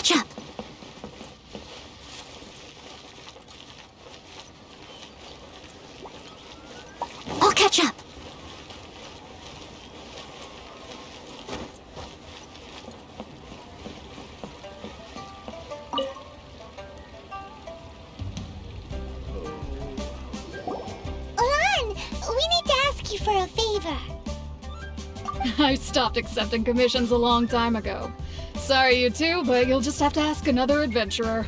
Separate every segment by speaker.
Speaker 1: catch up. I'll catch up.
Speaker 2: Lan, we need to ask you for a favor.
Speaker 3: I stopped accepting commissions a long time ago. Sorry, you two, but you'll just have to ask another adventurer.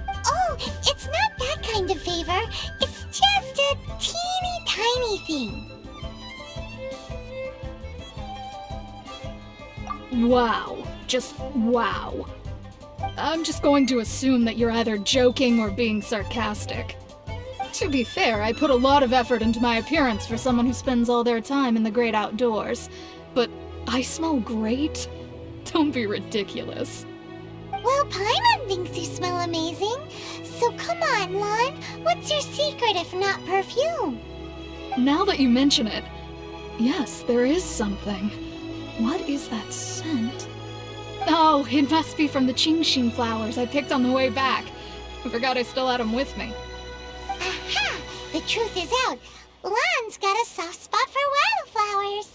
Speaker 2: Oh, it's not that kind of favor. It's just a teeny tiny thing.
Speaker 3: Wow. Just wow. I'm just going to assume that you're either joking or being sarcastic. To be fair, I put a lot of effort into my appearance for someone who spends all their time in the great outdoors. But I smell great? Don't be ridiculous.
Speaker 2: Well, Paimon thinks you smell amazing. So come on, Lan. What's your secret if not perfume?
Speaker 3: Now that you mention it, yes, there is something. What is that scent? Oh, it must be from the Qingxin flowers I picked on the way back. I forgot I still had them with me.
Speaker 2: Aha! The truth is out. Lan's got a soft spot for wildflowers.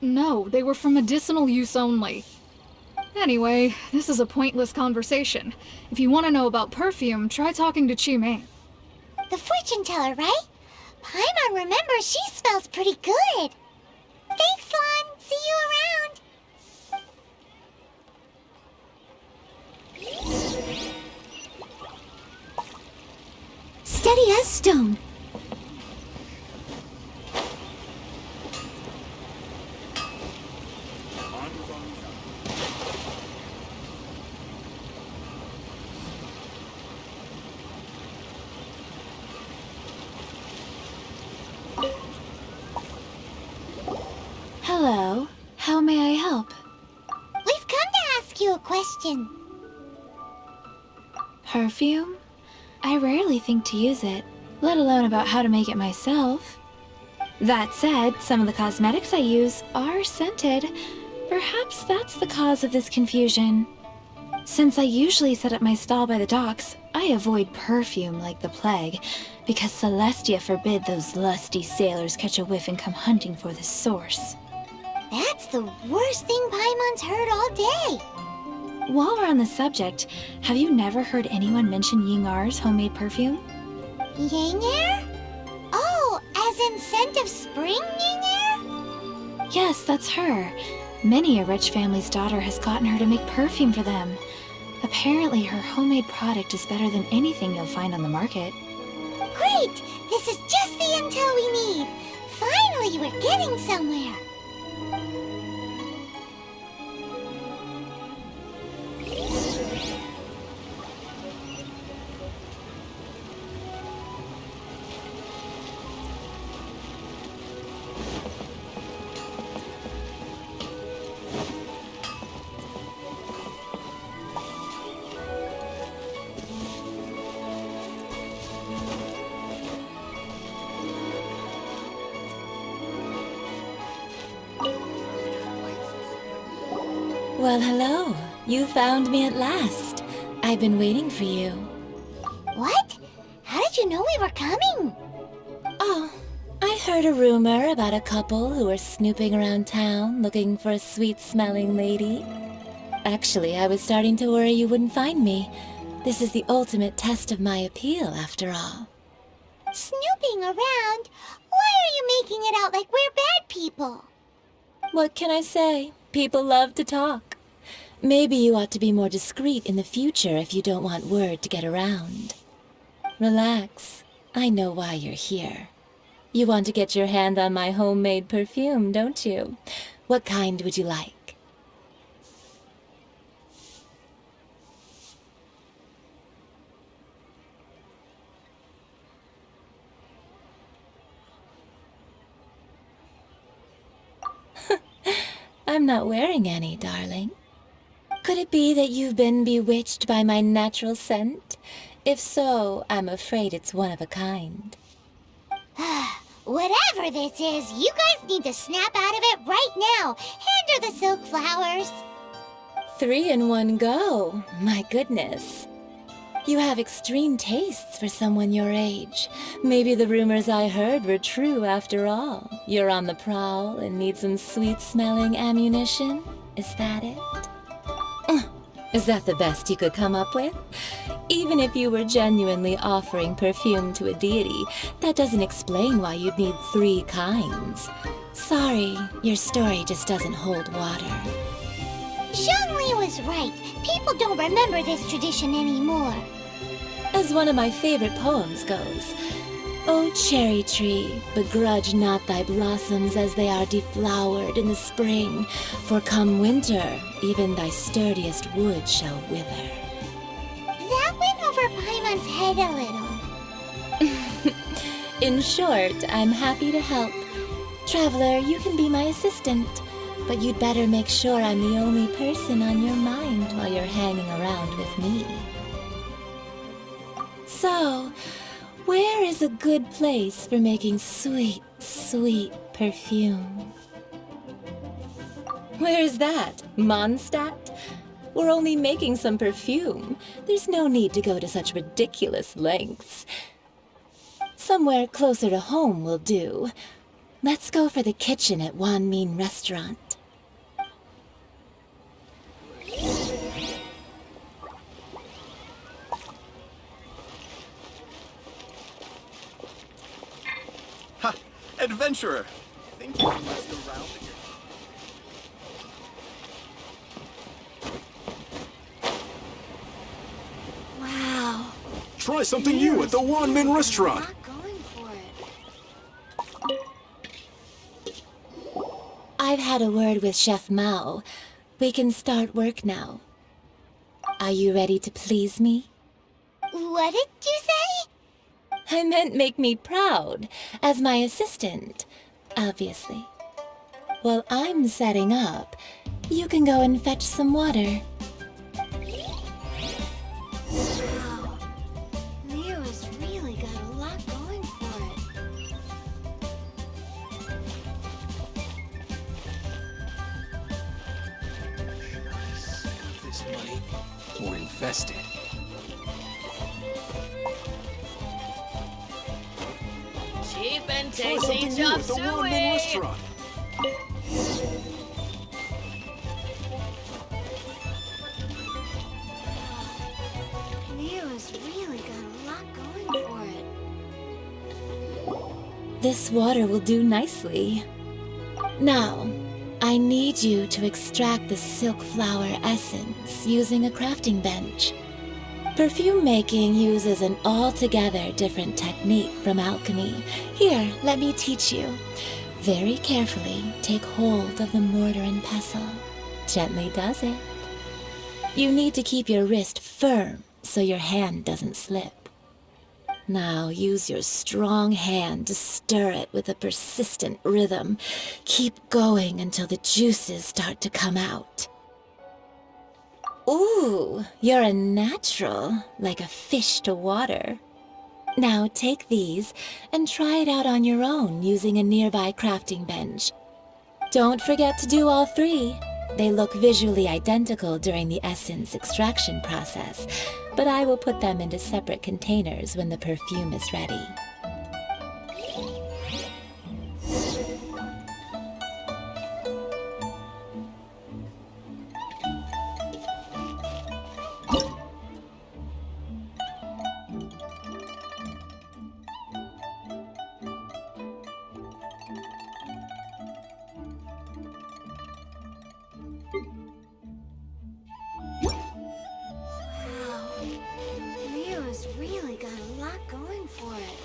Speaker 3: No, they were for medicinal use only. Anyway, this is a pointless conversation. If you want to know about perfume, try talking to Qimei.
Speaker 2: The fortune teller, right? Paimon remembers she smells pretty good. Thanks, Lan. See you around.
Speaker 1: Steady as stone. Hello. How may I help?
Speaker 2: We've come to ask you a question.
Speaker 1: Perfume? I rarely think to use it, let alone about how to make it myself. That said, some of the cosmetics I use are scented. Perhaps that's the cause of this confusion. Since I usually set up my stall by the docks, I avoid perfume like the plague, because Celestia forbid those lusty sailors catch a whiff and come hunting for the source.
Speaker 2: That's the worst thing Paimon's heard all day.
Speaker 1: While we're on the subject, have you never heard anyone mention Yingar's homemade perfume?
Speaker 2: Yingar? Oh, as in scent of spring, Yingar?
Speaker 1: Yes, that's her. Many a rich family's daughter has gotten her to make perfume for them. Apparently, her homemade product is better than anything you'll find on the market.
Speaker 2: Great! This is just the intel we need. Finally, we're getting somewhere.
Speaker 4: Well, hello. You found me at last. I've been waiting for you.
Speaker 2: What? How did you know we were coming?
Speaker 4: Oh, I heard a rumor about a couple who were snooping around town looking for a sweet-smelling lady. Actually, I was starting to worry you wouldn't find me. This is the ultimate test of my appeal, after all.
Speaker 2: Snooping around? Why are you making it out like we're bad people?
Speaker 4: What can I say? People love to talk. Maybe you ought to be more discreet in the future if you don't want word to get around. Relax. I know why you're here. You want to get your hand on my homemade perfume, don't you? What kind would you like? I'm not wearing any, darling. Could it be that you've been bewitched by my natural scent? If so, I'm afraid it's one of a kind.
Speaker 2: Whatever this is, you guys need to snap out of it right now. Hand her the silk flowers.
Speaker 4: 3 in one go. My goodness. You have extreme tastes for someone your age. Maybe the rumors I heard were true after all. You're on the prowl and need some sweet-smelling ammunition? Is that it? Is that the best you could come up with? Even if you were genuinely offering perfume to a deity, that doesn't explain why you'd need 3 kinds. Sorry, your story just doesn't hold water.
Speaker 2: Zhongli was right. People don't remember this tradition anymore.
Speaker 4: As one of my favorite poems goes, "O cherry tree, begrudge not thy blossoms as they are deflowered in the spring, for come winter, even thy sturdiest wood shall wither."
Speaker 2: That went over Paimon's head a little.
Speaker 4: In short, I'm happy to help. Traveler, you can be my assistant, but you'd better make sure I'm the only person on your mind while you're hanging around with me. So, where is a good place for making sweet, sweet perfume? Where is that? Mondstadt? We're only making some perfume. There's no need to go to such ridiculous lengths. Somewhere closer to home will do. Let's go for the kitchen at Wanmin Restaurant.
Speaker 5: Ha! Adventurer! Think you can rest around again?
Speaker 1: Wow.
Speaker 6: Try something new at the Wanmin Restaurant.
Speaker 1: Not going for it.
Speaker 4: I've had a word with Chef Mao. We can start work now. Are you ready to please me?
Speaker 2: What did you say?
Speaker 4: I meant make me proud, as my assistant, obviously. While I'm setting up, you can go and fetch some water.
Speaker 1: Wow. Liyue has really got a lot going for it.
Speaker 6: This money, or invest it.
Speaker 7: Cheap and
Speaker 6: Try
Speaker 7: tasty
Speaker 6: something new
Speaker 7: chop
Speaker 6: at the Wanmin
Speaker 7: suey.
Speaker 6: Restaurant.
Speaker 1: Liyue has really got a lot going for it.
Speaker 4: This water will do nicely. Now, I need you to extract the silk flower essence using a crafting bench. Perfume making uses an altogether different technique from alchemy. Here, let me teach you. Very carefully, take hold of the mortar and pestle. Gently does it. You need to keep your wrist firm so your hand doesn't slip. Now use your strong hand to stir it with a persistent rhythm. Keep going until the juices start to come out. Ooh, you're a natural, like a fish to water. Now take these and try it out on your own using a nearby crafting bench. Don't forget to do all 3. They look visually identical during the essence extraction process, but I will put them into separate containers when the perfume is ready.
Speaker 1: Wow. Liyue has really got a lot going for it.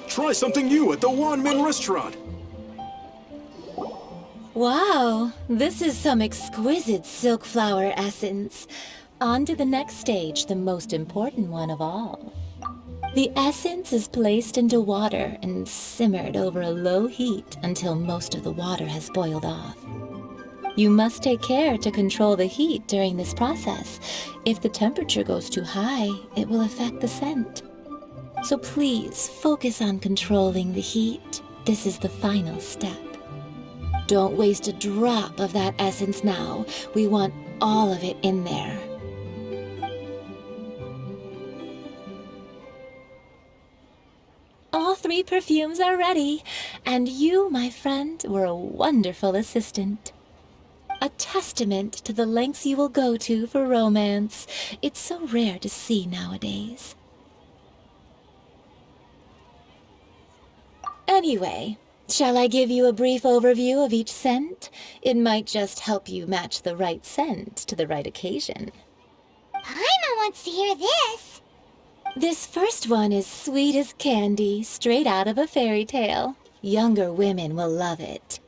Speaker 6: Try something new at the Wanmin restaurant.
Speaker 4: Wow, this is some exquisite silk flower essence. On to the next stage, the most important one of all. The essence is placed into water and simmered over a low heat until most of the water has boiled off. You must take care to control the heat during this process. If the temperature goes too high, it will affect the scent. So please focus on controlling the heat. This is the final step. Don't waste a drop of that essence now. We want all of it in there. All 3 perfumes are ready, and you, my friend, were a wonderful assistant. A testament to the lengths you will go to for romance. It's so rare to see nowadays. Anyway, shall I give you a brief overview of each scent? It might just help you match the right scent to the right occasion.
Speaker 2: Paimon wants to hear this.
Speaker 4: This first one is sweet as candy, straight out of a fairy tale. Younger women will love it.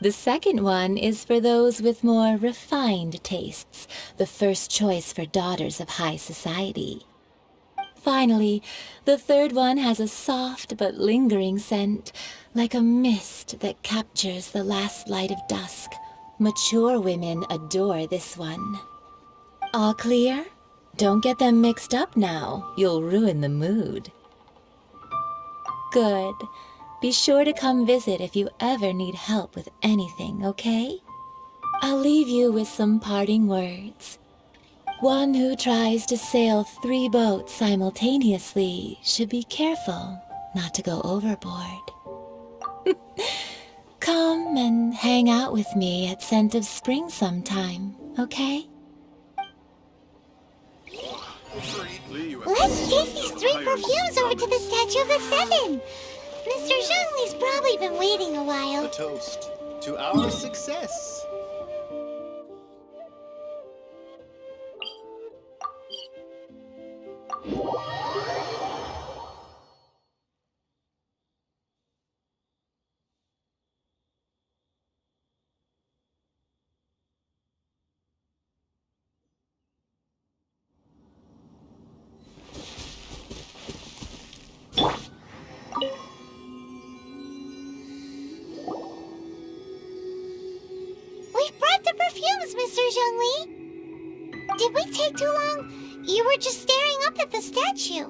Speaker 4: The second one is for those with more refined tastes, the first choice for daughters of high society. Finally, the third one has a soft but lingering scent, like a mist that captures the last light of dusk. Mature women adore this one. All clear? Don't get them mixed up now. You'll ruin the mood. Good. Be sure to come visit if you ever need help with anything, okay? I'll leave you with some parting words. One who tries to sail 3 boats simultaneously should be careful not to go overboard. Come and hang out with me at Scent of Spring sometime, okay?
Speaker 2: Let's take these 3 perfumes over to the Statue of the Seven. Mr. Zhongli's probably been waiting a while.
Speaker 5: A toast to our success.
Speaker 2: We've brought the perfumes, Mr. Zhongli. Did we take too long? You were just staring up at the statue.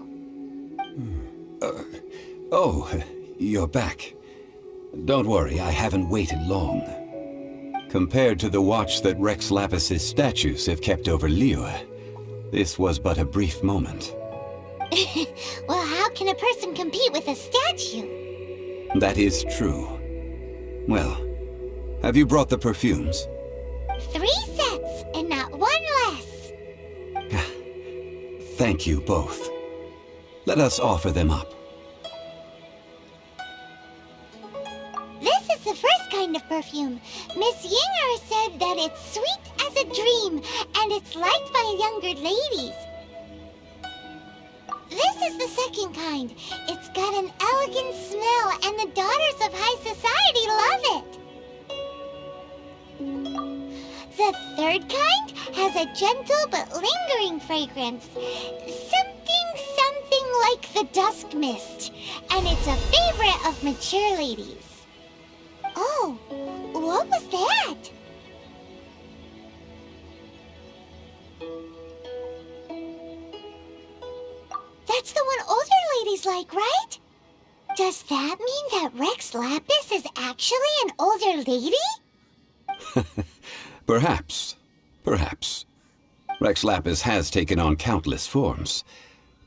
Speaker 8: Oh, you're back. Don't worry, I haven't waited long. Compared to the watch that Rex Lapis's statues have kept over Liyue, this was but a brief moment.
Speaker 2: Well, how can a person compete with a statue?
Speaker 8: That is true. Well, have you brought the perfumes?
Speaker 2: 3 sets, and not 1 less.
Speaker 8: Thank you both. Let us offer them up.
Speaker 2: This is the first kind of perfume. Miss Yinger said that it's sweet as a dream, and it's liked by younger ladies. This is the second kind. It's got an elegant smell, and the daughters of high society love it. The third kind has a gentle but lingering fragrance. Something like the dusk mist. And it's a favorite of mature ladies. Oh, what was that? That's the one older ladies like, right? Does that mean that Rex Lapis is actually an older lady?
Speaker 8: Perhaps. Perhaps. Rex Lapis has taken on countless forms.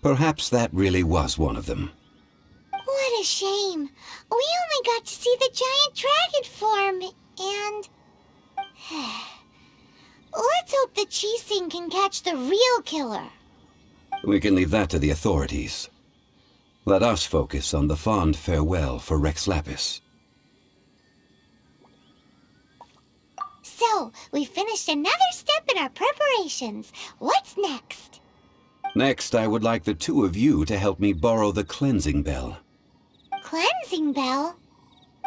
Speaker 8: Perhaps that really was one of them.
Speaker 2: What a shame. We only got to see the giant dragon form, and... Let's hope that Qixing can catch the real killer.
Speaker 8: We can leave that to the authorities. Let us focus on the fond farewell for Rex Lapis.
Speaker 2: So, So, we finished another step in our preparations. What's next?
Speaker 8: Next, I would like the two of you to help me borrow the cleansing bell.
Speaker 2: Cleansing bell?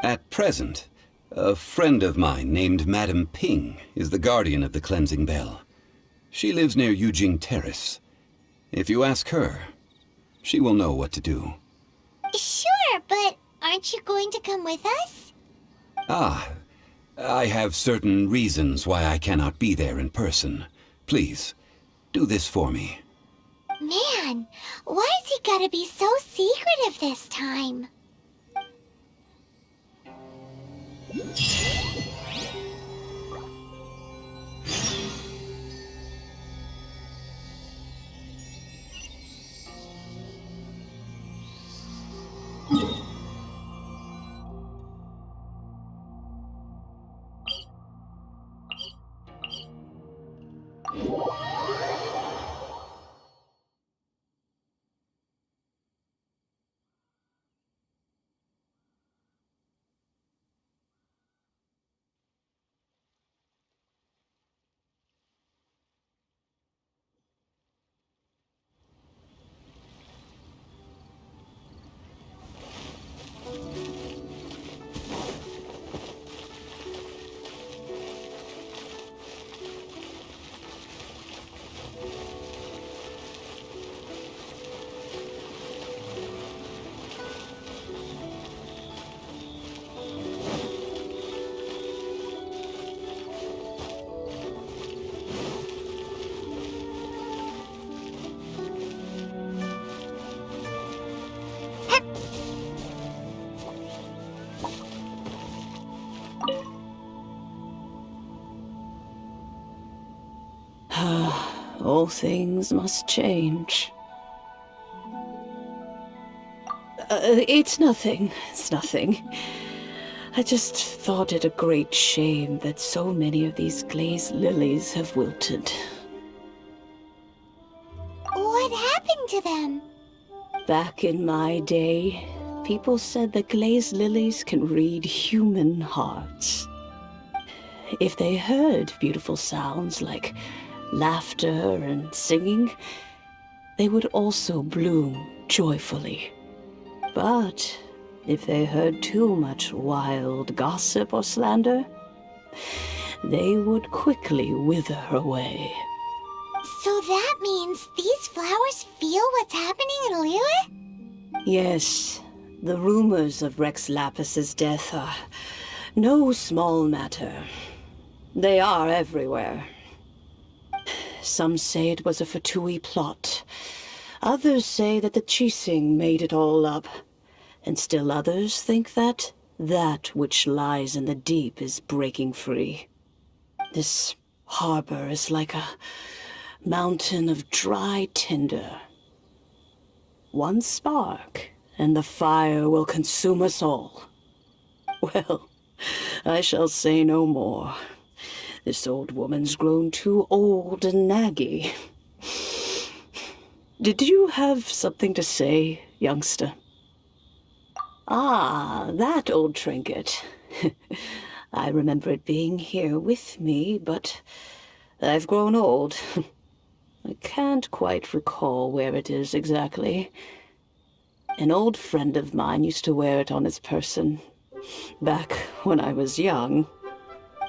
Speaker 8: At present, a friend of mine named Madame Ping is the guardian of the cleansing bell. She lives near Yujing Terrace. If you ask her, she will know what to do.
Speaker 2: Sure, but aren't you going to come with us?
Speaker 8: Ah, I have certain reasons why I cannot be there in person. Please, do this for me.
Speaker 2: Man, why's he gotta be so secretive this time?
Speaker 9: All things must change. It's nothing. It's nothing. I just thought it a great shame that so many of these glazed lilies have wilted.
Speaker 2: What happened to them?
Speaker 9: Back in my day, people said that glazed lilies can read human hearts. If they heard beautiful sounds like laughter and singing, they would also bloom joyfully. But if they heard too much wild gossip or slander, they would quickly wither away.
Speaker 2: So that means these flowers feel what's happening in Liyue?
Speaker 9: Yes, the rumors of Rex Lapis's death are no small matter. They are everywhere. Some say it was a Fatui plot. Others say that the Chising made it all up. And still others think that which lies in the deep is breaking free. This harbor is like a mountain of dry tinder. One spark, and the fire will consume us all. Well, I shall say no more. This old woman's grown too old and naggy. Did you have something to say, youngster? Ah, that old trinket. I remember it being here with me, but I've grown old. I can't quite recall where it is exactly. An old friend of mine used to wear it on his person, back when I was young.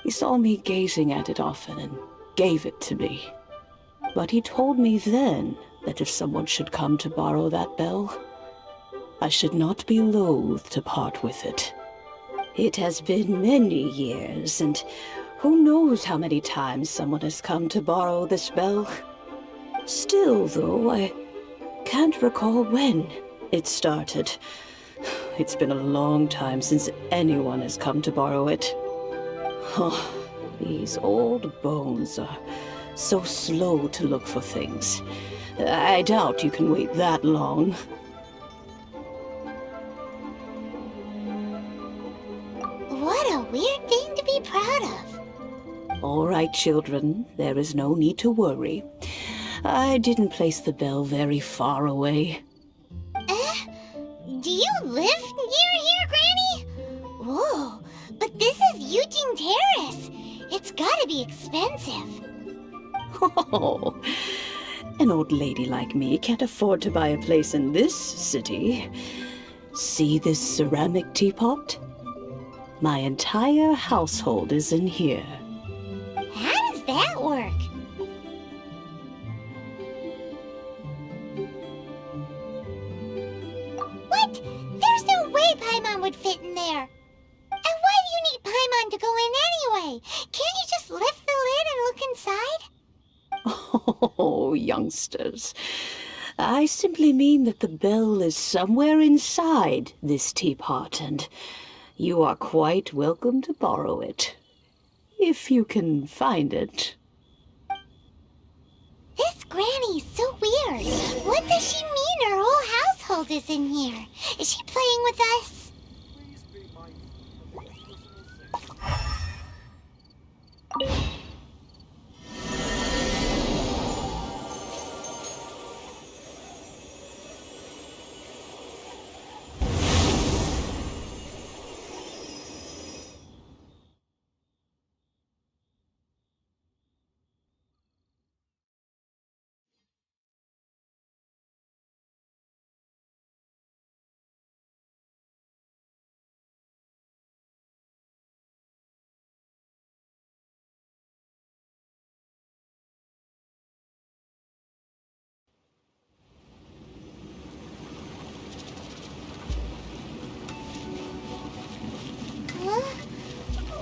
Speaker 9: He saw me gazing at it often and gave it to me. But he told me then that if someone should come to borrow that bell, I should not be loath to part with it. It has been many years, and who knows how many times someone has come to borrow this bell. Still, though, I can't recall when it started. It's been a long time since anyone has come to borrow it. Oh, these old bones are so slow to look for things. I doubt you can wait that long.
Speaker 2: What a weird thing to be proud of.
Speaker 9: All right, children, there is no need to worry. I didn't place the bell very far away.
Speaker 2: Do you live near here, Granny? Whoa, but this is Yujing Terrace. It's It's gotta be expensive.
Speaker 9: Oh, an old lady like me can't afford to buy a place in this city. See this ceramic teapot? My entire household is in here.
Speaker 2: How does that work? What? There's no way Paimon would fit in there. And why do you need Paimon to go in anyway? Can't you just lift the lid and look inside?
Speaker 9: Oh, youngsters. I simply mean that the bell is somewhere inside this teapot, and you are quite welcome to borrow it. If you can find it.
Speaker 2: This granny's so weird. What does she mean her whole household is in here? Is she playing with us?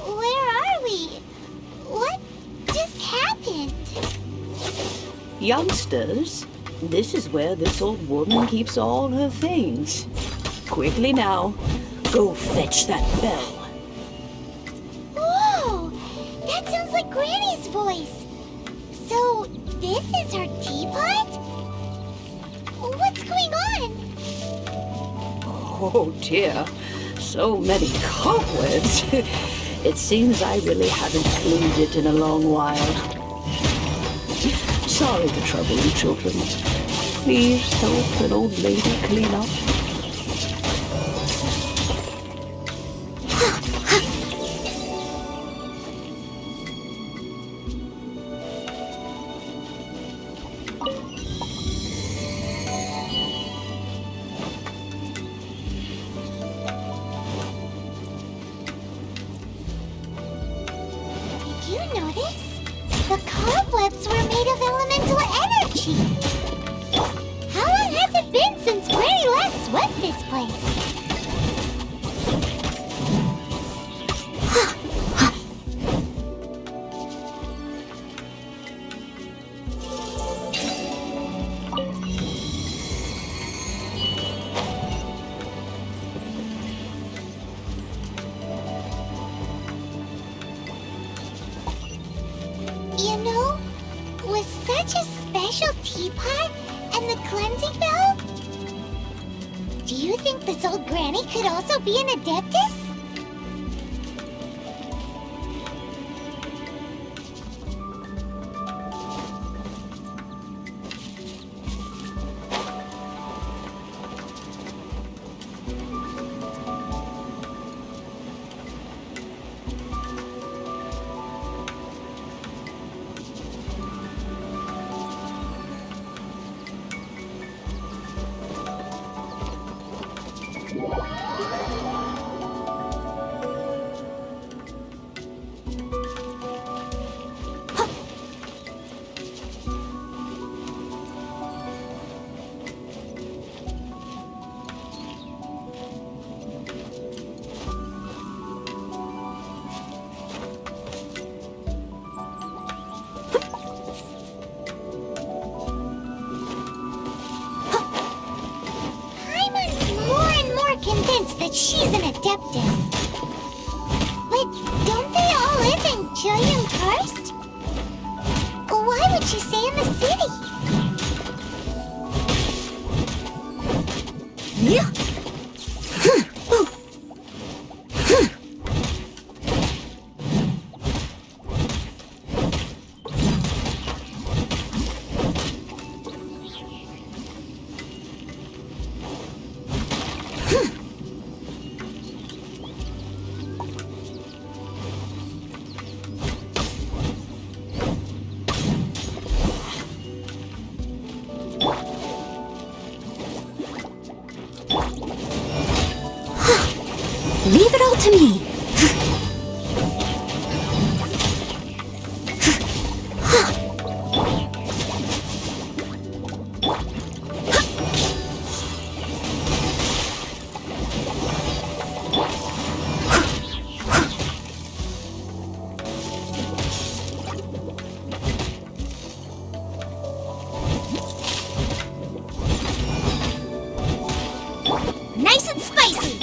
Speaker 2: Where are we? What just happened?
Speaker 9: Youngsters, this is where this old woman keeps all her things. Quickly now, go fetch that bell.
Speaker 2: Whoa! That sounds like Granny's voice. So, this is her teapot? What's going on?
Speaker 9: Oh dear, so many cobwebs. It seems I really haven't cleaned it in a long while. Sorry to trouble you, children. Please help an old lady clean up.
Speaker 2: Did you notice? The cobwebs were made of elemental energy. How long has it been since Granny last swept this place? You know, with such a special teapot and the cleansing bell, do you think this old granny could also be an adeptus? Convinced that she's an adeptus. But don't they all live in Chilium Karst? Why would she stay in the city? Yeah. to me. Nice and spicy!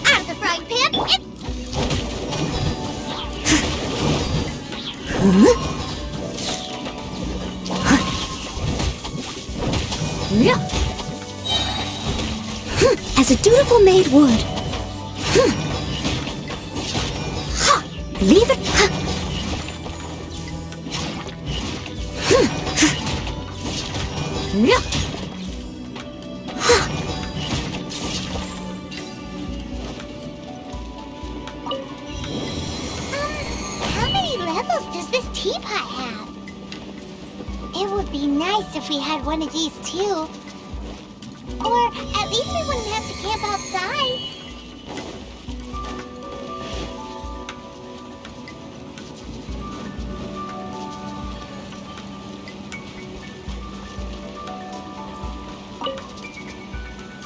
Speaker 2: Out of the frying pan! As a dutiful maid would. Leave it. How many levels does this teapot have? It would be nice if we had one of these too. Or at least we wouldn't have to camp outside.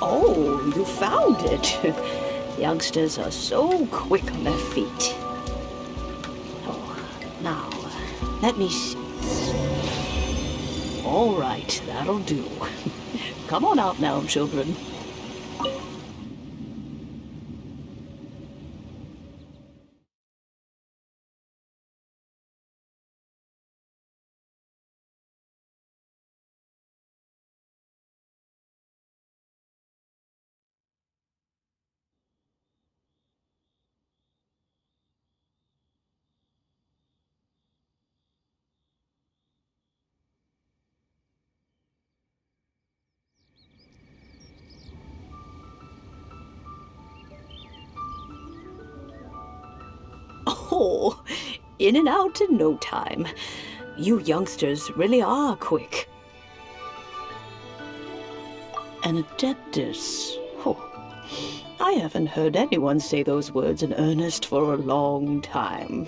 Speaker 9: Oh, you found it. Youngsters are so quick on their feet. Oh, now, let me see. All right, that'll do. Come on out now, children. Oh, in and out in no time. You youngsters really are quick. An adeptus. Oh, I haven't heard anyone say those words in earnest for a long time.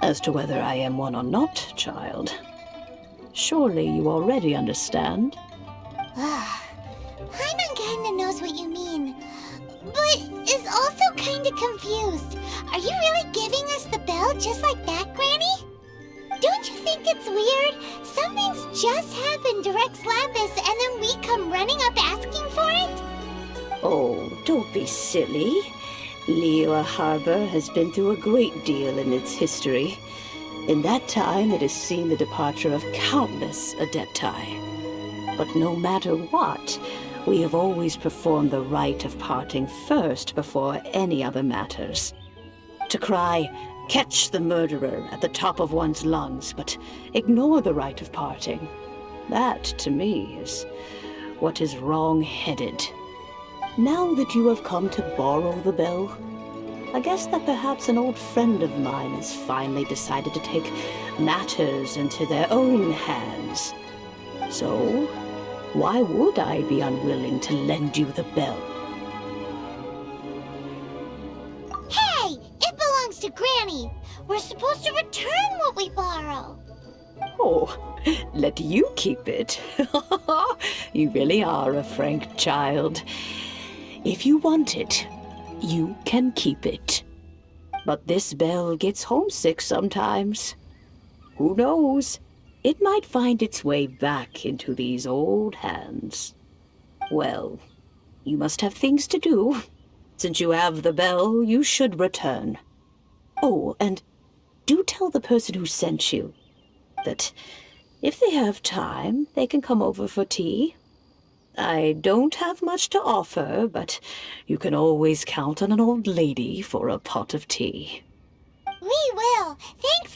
Speaker 9: As to whether I am one or not, child, surely you already understand.
Speaker 2: Paimon kinda knows what you mean, but is also kinda confused. Are you really giving us the bell just like that, Granny? Don't you think it's weird? Something's just happened to Rex Lapis and then we come running up asking for it?
Speaker 9: Oh, don't be silly. Liyue Harbor has been through a great deal in its history. In that time, it has seen the departure of countless adepti. But no matter what, we have always performed the rite of parting first before any other matters. To cry, "Catch the murderer," at the top of one's lungs, but ignore the rite of parting. That, to me, is what is wrong-headed. Now that you have come to borrow the bell, I guess that perhaps an old friend of mine has finally decided to take matters into their own hands. So, why would I be unwilling to lend you the bell?
Speaker 2: Hey! It belongs to Granny! We're supposed to return what we borrow!
Speaker 9: Oh, let you keep it. You really are a frank child. If you want it, you can keep it. But this bell gets homesick sometimes. Who knows? It might find its way back into these old hands. Well, you must have things to do. Since you have the bell, you should return. Oh, and do tell the person who sent you that if they have time, they can come over for tea. I don't have much to offer, but you can always count on an old lady for a pot of tea.
Speaker 2: We will. Thanks